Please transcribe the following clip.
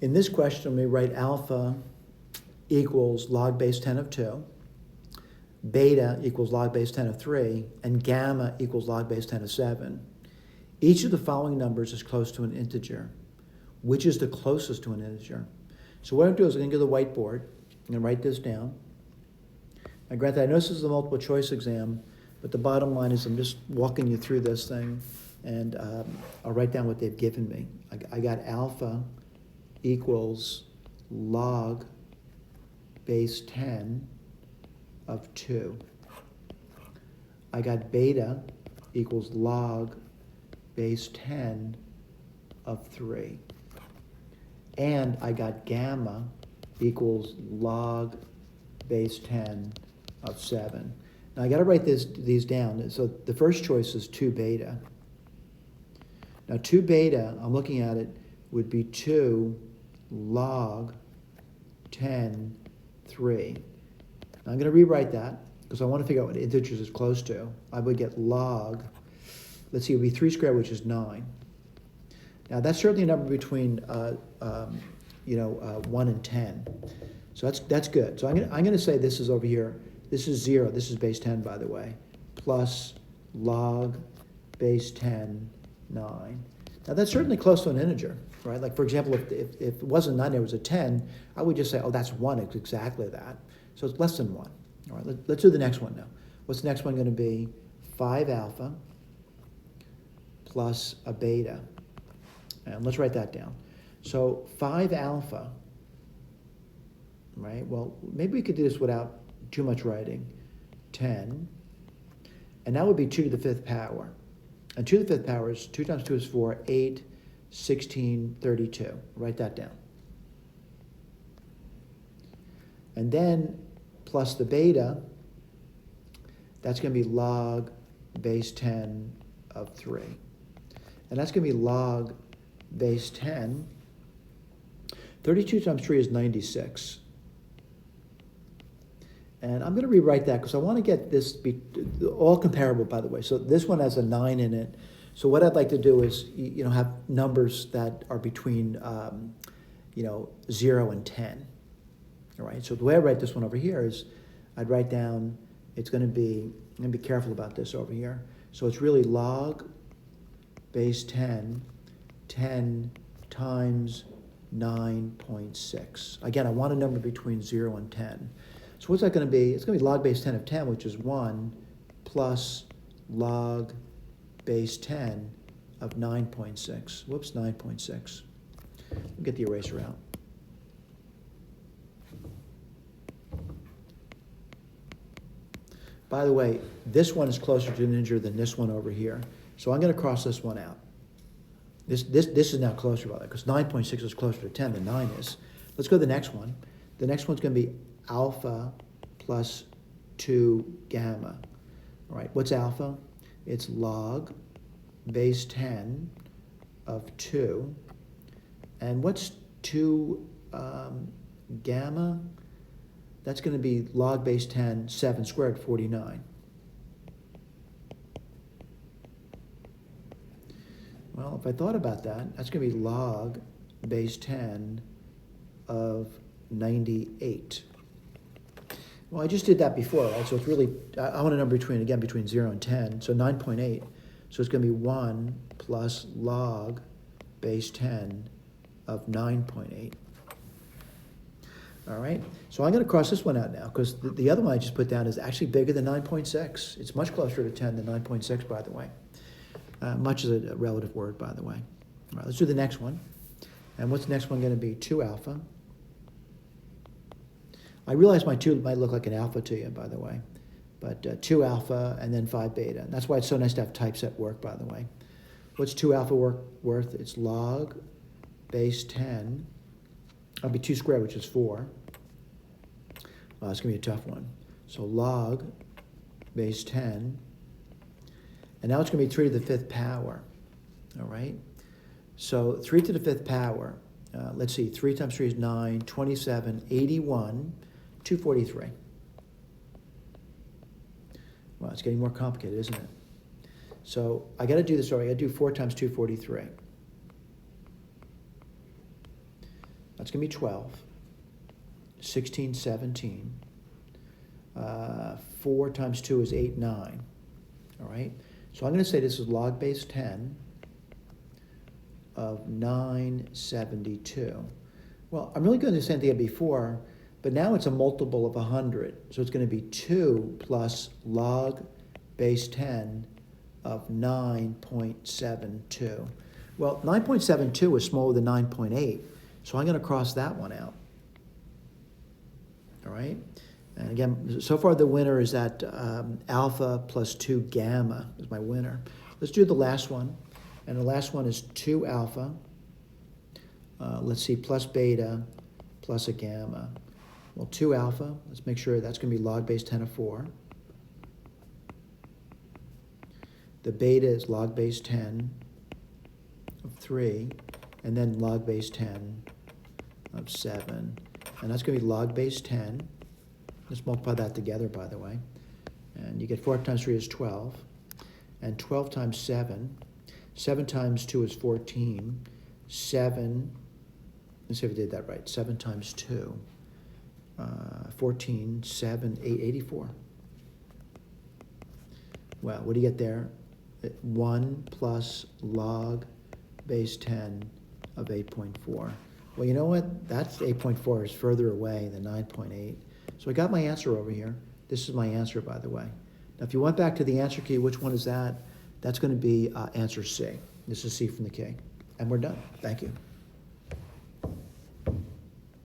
In this question, we write alpha equals log base 10 of 2, beta equals log base 10 of 3, and gamma equals log base 10 of 7. Each of the following numbers is close to an integer. Which is the closest to an integer? So what I'm going to do is I'm going to go to the whiteboard. I'm going to write this down. Now, granted, I know this is a multiple choice exam, but the bottom line is I'm just walking you through this thing, and I'll write down what they've given me. I got alpha equals log base 10 of 2. I got beta equals log base 10 of 3. And I got gamma equals log base 10 of 7. Now I got to write these down. So the first choice is 2 beta. Now 2 beta, I'm looking at it, would be 2 log 10, 3. Now I'm going to rewrite that because I want to figure out what integers is close to. I would get log, let's see, it would be 3 squared, which is 9. Now that's certainly a number between 1 and 10. So that's good. So I'm going to say this is over here. This is 0. This is base 10, by the way, plus log base 10, 9. Now that's certainly close to an integer, right? Like for example, if it wasn't 9, it was a 10, I would just say, oh, that's 1. It's exactly that. So it's less than 1. All right, let's do the next one now. What's the next one going to be? 5 alpha plus a beta. And let's write that down. So 5 alpha, right? Well, maybe we could do this without too much writing. 10, and that would be 2 to the 5th power. And 2 to the 5th power is 2 times 2 is 4, 8, 16, 32. Write that down. And then plus the beta, that's going to be log base 10 of 3. And that's going to be log base 10. 32 times 3 is 96. And I'm going to rewrite that because I want to get this all comparable, by the way. So this one has a 9 in it. So what I'd like to do is, have numbers that are between, 0 and 10. All right. So the way I write this one over here is, I'd write down. I'm going to be careful about this over here. So it's really log base 10, 10 times 9.6. Again, I want a number between 0 and 10. So what's that going to be? It's going to be log base 10 of 10, which is 1, plus log base 10 of 9.6. Whoops, 9.6. We'll get the eraser out. By the way, this one is closer to an integer than this one over here. So I'm going to cross this one out. This is now closer, by the way, because 9.6 is closer to 10 than 9 is. Let's go to the next one. The next one's going to be alpha plus 2 gamma. All right, what's alpha? It's log base 10 of 2. And what's 2 gamma? That's going to be log base 10, 7 squared, 49. Well, if I thought about that, that's going to be log base 10 of 98. Well, I just did that before, right? So it's really, I want a number between 0 and 10, so 9.8. So it's going to be 1 plus log base 10 of 9.8. All right, so I'm going to cross this one out now because the other one I just put down is actually bigger than 9.6. It's much closer to 10 than 9.6, by the way. Much is a relative word, by the way. All right, let's do the next one. And what's the next one going to be? 2 alpha. I realize my 2 might look like an alpha to you, by the way. But 2 alpha and then 5 beta. And that's why it's so nice to have typeset work, by the way. What's 2 alpha worth? It's log base 10. That'll be 2 squared, which is 4. It's going to be a tough one. So log base 10. And now it's going to be 3 to the 5th power. All right? So 3 to the 5th power. Let's see. 3 times 3 is 9, 27, 81, 243. Well, it's getting more complicated, isn't it? So I got to do this. Sorry, I got to do 4 times 243. That's going to be 12. 16, 17. 4 times 2 is 8, 9. All right? So I'm going to say this is log base 10 of 972. Well, I'm really going to do the same thing I did before, but now it's a multiple of 100. So it's going to be 2 plus log base 10 of 9.72. Well, 9.72 is smaller than 9.8, so I'm going to cross that one out. All right? And again, so far the winner is that alpha plus 2 gamma is my winner. Let's do the last one. And the last one is 2 alpha, let's see, plus beta plus a gamma. Well, 2 alpha, let's make sure that's going to be log base 10 of 4. The beta is log base 10 of 3, and then log base 10 of 7. And that's going to be log base 10. Let's multiply that together, by the way. And you get 4 times 3 is 12. And 12 times 7. 7 times 2 is 14. 7, let's see if I did that right. 7 times 2. 14, 7, 8, 84. Well, what do you get there? 1 plus log base 10 of 8.4. Well, you know what? That's 8.4 is further away than 9.8. So I got my answer over here. This is my answer, by the way. Now, if you went back to the answer key, which one is that? That's going to be answer C. This is C from the key. And we're done. Thank you.